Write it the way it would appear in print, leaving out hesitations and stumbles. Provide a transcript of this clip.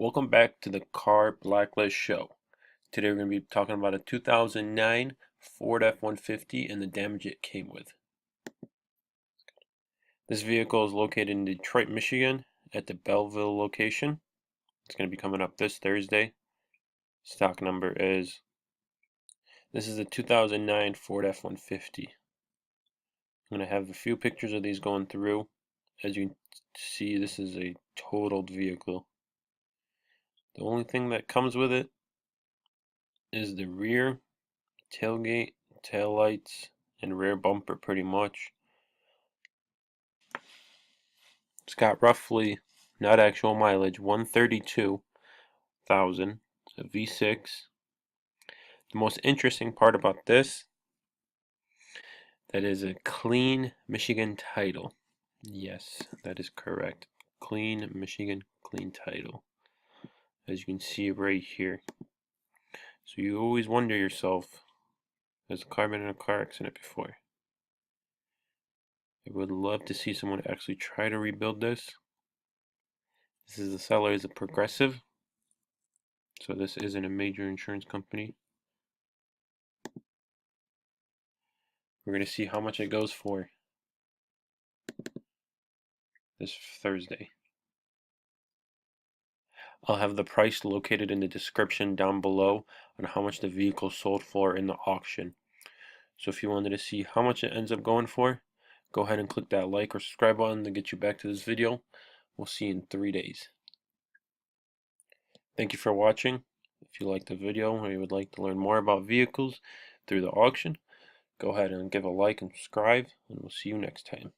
Welcome back to the Car Blacklist Show. Today we're going to be talking about a 2009 Ford F-150 and the damage it came with. This vehicle is located in Detroit, Michigan at the Belleville location. It's going to be coming up this Thursday. Stock number is, this is a 2009 Ford F-150. I'm going to have a few pictures of these going through. As you can see, this is a totaled vehicle. The only thing that comes with it is the rear tailgate, tail lights, and rear bumper pretty much. It's got roughly, not actual mileage, 132,000. It's a V6. The most interesting part about this, that is a clean Michigan title. Yes, that is correct. Clean Michigan, clean title. As you can see right here. So you always wonder yourself, has a car been in a car accident before? I would love to see someone actually try to rebuild this. This is the seller is a Progressive, so this isn't a major insurance company. We're going to see how much it goes for this Thursday. I'll have the price located in the description down below on how much the vehicle sold for in the auction. So if you wanted to see how much it ends up going for, go ahead and click that like or subscribe button to get you back to this video. We'll see you in 3 days. Thank you for watching. If you liked the video or you would like to learn more about vehicles through the auction, go ahead and give a like and subscribe, and we'll see you next time.